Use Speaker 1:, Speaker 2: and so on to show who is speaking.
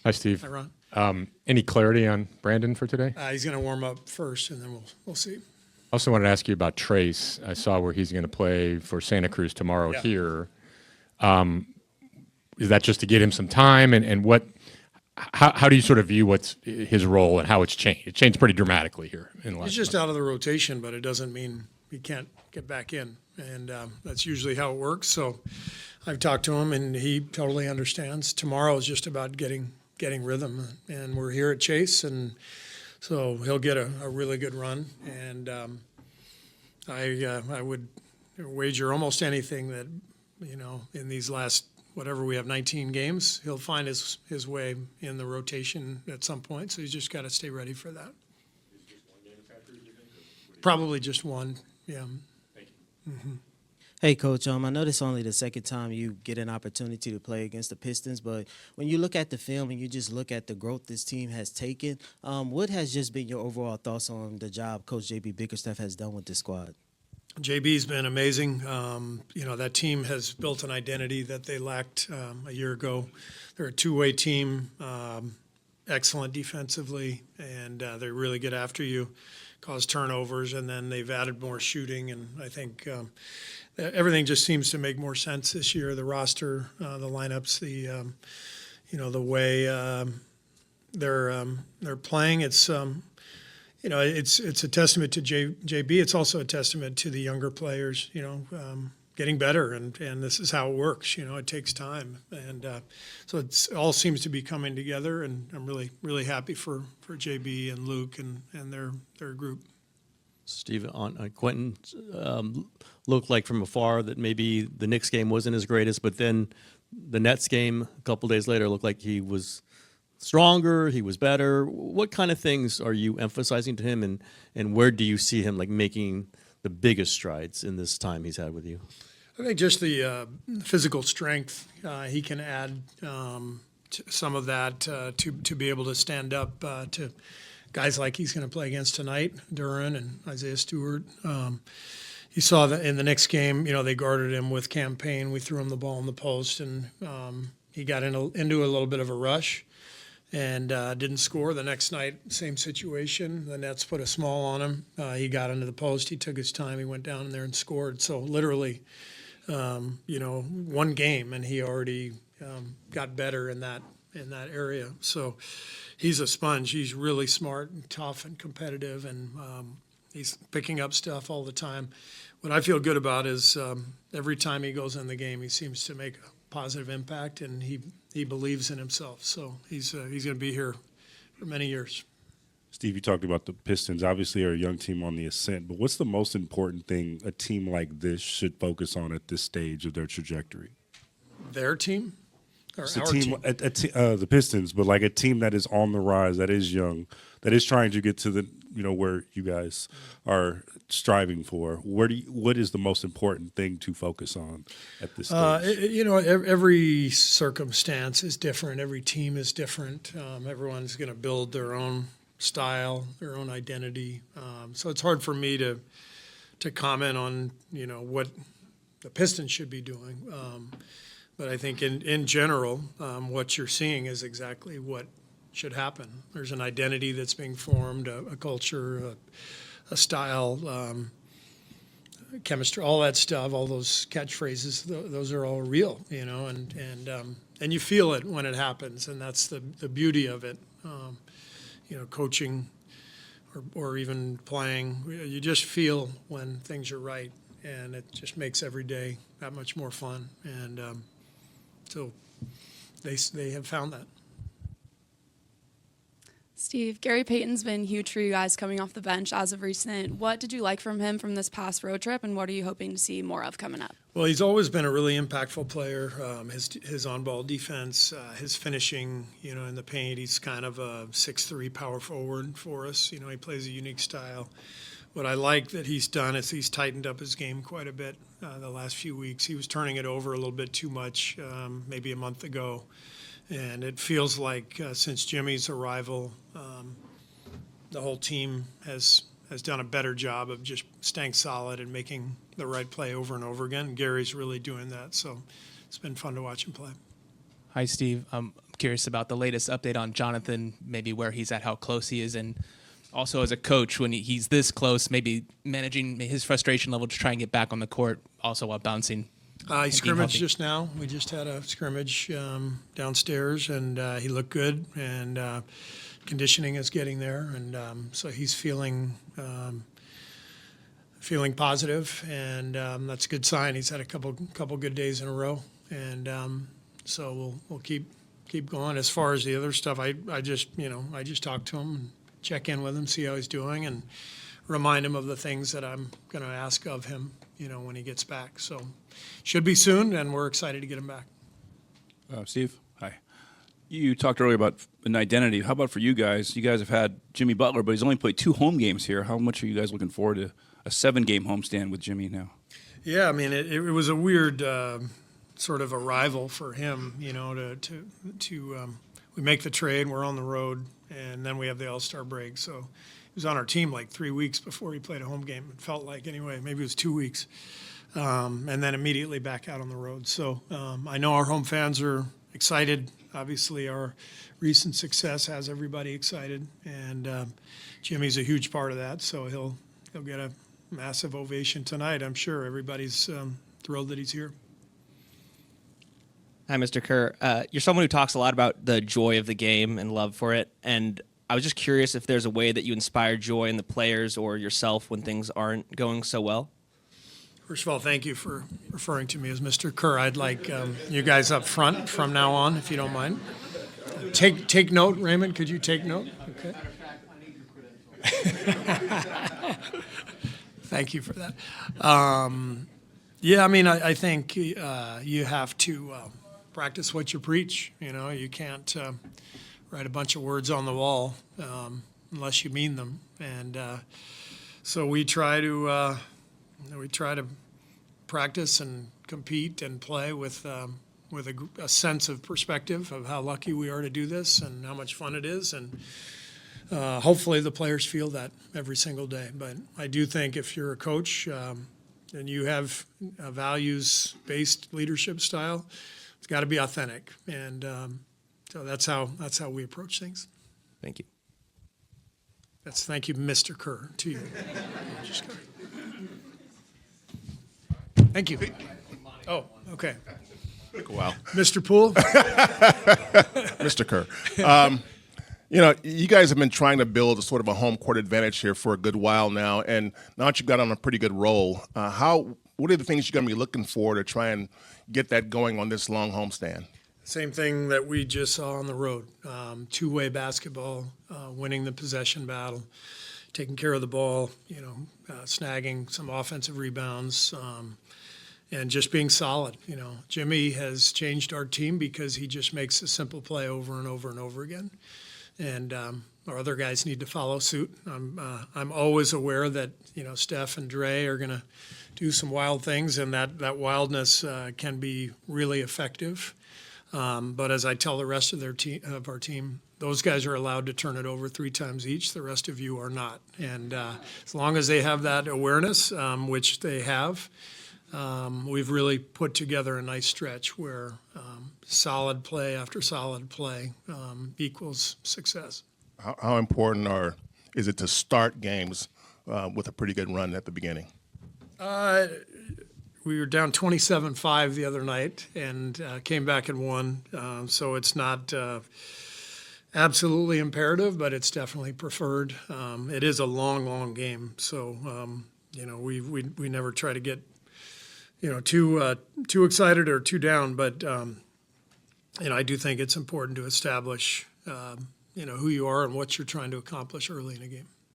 Speaker 1: Hi, Steve.
Speaker 2: Hi, Ron.
Speaker 1: Any clarity on Brandin for today?
Speaker 2: He's going to warm up first, and then we'll see.
Speaker 1: Also wanted to ask you about Trayce. I saw where he's going to play for Santa Cruz tomorrow here. Is that just to get him some time? And how do you sort of view what's his role and how it's changed? It changed pretty dramatically here in the last
Speaker 2: He's just
Speaker 1: month.
Speaker 2: out of the rotation, but it doesn't mean he can't get back in. And that's usually how it works. So I've talked to him, and he totally understands. Tomorrow is just about getting rhythm. And we're here at Chase, and so he'll get a really good run. And I would wager almost anything that, in these last, whatever we have, 19 games, he'll find his way in the rotation at some point. So he's just got to stay ready for that. Probably just one, yeah.
Speaker 1: Thank you.
Speaker 2: Mm-hmm.
Speaker 3: Hey, Coach, I know this is only the second time you get an opportunity to play against the Pistons, but when you look at the film and you just look at the growth this team has taken, what has just been your overall thoughts on the job Coach JB Bickerstaff has done with this squad?
Speaker 2: JB's been amazing. That team has built an identity that they lacked a year ago. They're a two-way team, excellent defensively, and they really get after you, cause turnovers, and then they've added more shooting, and I think everything just seems to make more sense this year. The roster, the lineups, the way they're playing. It's it's a testament to JB. It's also a testament to the younger players. Getting better, and this is how it works. It takes time, and so it all seems to be coming together. And I'm really happy for JB and Luke and their group.
Speaker 4: Steve, on Quinten, looked like from afar that maybe the Knicks game wasn't his greatest, but then the Nets game a couple days later looked like he was stronger, he was better. What kind of things are you emphasizing to him, and where do you see him making the biggest strides in this time he's had with you?
Speaker 2: I think just the physical strength he can add some of that to be able to stand up to guys like he's going to play against tonight, Duren and Isaiah Stewart. You saw that in the Knicks game, they guarded him with Cam Payne. We threw him the ball in the post, and he got into a little bit of a rush and didn't score. The next night, same situation. The Nets put a small on him. He got into the post. He took his time. He went down in there and scored. So literally, one game, and he already got better in that area. So he's a sponge. He's really smart and tough and competitive, and he's picking up stuff all the time. What I feel good about is every time he goes in the game, he seems to make a positive impact, and he believes in himself. So he's going to be here for many years.
Speaker 5: Steve, you talked about the Pistons. Obviously, are a young team on the ascent, but what's the most important thing a team like this should focus on at this stage of their trajectory?
Speaker 2: Their team? Or
Speaker 5: It's a
Speaker 2: our
Speaker 5: team,
Speaker 2: team?
Speaker 5: the Pistons, but like a team that is on the rise, that is young, that is trying to get to the where you guys are striving for. What is the most important thing to focus on at this stage?
Speaker 2: Every circumstance is different. Every team is different. Everyone's going to build their own style, their own identity. So it's hard for me to comment on what the Pistons should be doing. But I think in general, what you're seeing is exactly what should happen. There's an identity that's being formed, a culture, a style, chemistry, all that stuff, all those catchphrases. Those are all real, and you feel it when it happens, and that's the beauty of it. Coaching or even playing, you just feel when things are right, and it just makes every day that much more fun. And so they have found that.
Speaker 6: Steve, Gary Payton's been huge for you guys coming off the bench as of recent. What did you like from him from this past road trip, and what are you hoping to see more of coming up?
Speaker 2: Well, he's always been a really impactful player. His on-ball defense, his finishing, in the paint. He's kind of a 6'3" power forward for us. He plays a unique style. What I like that he's done is he's tightened up his game quite a bit the last few weeks. He was turning it over a little bit too much maybe a month ago. And it feels like since Jimmy's arrival, the whole team has done a better job of just staying solid and making the right play over and over again. Gary's really doing that, so it's been fun to watch him play.
Speaker 7: Hi, Steve. I'm curious about the latest update on Jonathan, maybe where he's at, how close he is, and also as a coach, when he's this close, maybe managing his frustration level to try and get back on the court, also while bouncing.
Speaker 2: He
Speaker 7: being
Speaker 2: scrimmaged
Speaker 7: healthy.
Speaker 2: just now. We just had a scrimmage downstairs, and he looked good, and conditioning is getting there, and so he's feeling positive, and that's a good sign. He's had a couple good days in a row, and so we'll keep going. As far as the other stuff, I just talk to him, and check in with him, see how he's doing, and remind him of the things that I'm going to ask of him, when he gets back. So should be soon, and we're excited to get him back.
Speaker 8: Steve, hi. You talked earlier about an identity. How about for you guys? You guys have had Jimmy Butler, but he's only played 2 home games here. How much are you guys looking forward to a 7-game homestand with Jimmy now?
Speaker 2: Yeah, I mean, it was a weird sort of arrival for him, we make the trade, we're on the road, and then we have the All-Star break. So he was on our team like 3 weeks before he played a home game. It felt like, anyway, maybe it was 2 weeks. And then immediately back out on the road. So I know our home fans are excited. Obviously, our recent success has everybody excited, and Jimmy's a huge part of that. So he'll get a massive ovation tonight. I'm sure everybody's thrilled that he's here.
Speaker 9: Hi, Mr. Kerr. You're someone who talks a lot about the joy of the game and love for it, and I was just curious if there's a way that you inspire joy in the players or yourself when things aren't going so well.
Speaker 2: First of all, thank you for referring to me as Mr. Kerr. I'd like you guys up front from now on, if you don't mind. Take note, Raymond. Could you take note? Okay. Thank you for that. Yeah, I mean, I think you have to practice what you preach. You can't write a bunch of words on the wall unless you mean them. And so we try to practice and compete and play with a sense of perspective of how lucky we are to do this and how much fun it is. And hopefully the players feel that every single day. But I do think if you're a coach and you have a values-based leadership style, it's got to be authentic. And so that's how we approach things.
Speaker 9: Thank you.
Speaker 2: Thank you, Mr. Kerr, to you. Thank you. Oh, okay.
Speaker 10: Took a while.
Speaker 2: Mr. Poole?
Speaker 10: Mr. Kerr. You guys have been trying to build a sort of a home court advantage here for a good while now, and now that you've got on a pretty good roll, what are the things you're going to be looking for to try and get that going on this long homestand?
Speaker 2: Same thing that we just saw on the road. Two-way basketball, winning the possession battle, taking care of the ball, snagging some offensive rebounds, and just being solid. Jimmy has changed our team because he just makes a simple play over and over and over again. And our other guys need to follow suit. I'm always aware that Steph and Dre are going to do some wild things, and that wildness can be really effective. But as I tell the rest of our team, those guys are allowed to turn it over 3 times each. The rest of you are not. And as long as they have that awareness, which they have, we've really put together a nice stretch where solid play after solid play equals success.
Speaker 10: How important is it to start games with a pretty good run at the beginning?
Speaker 2: We were down 27-5 the other night and came back and won. So it's not absolutely imperative, but it's definitely preferred. It is a long game. So, we never try to get, too excited or too down. But, I do think it's important to establish, who you are and what you're trying to accomplish early in a game.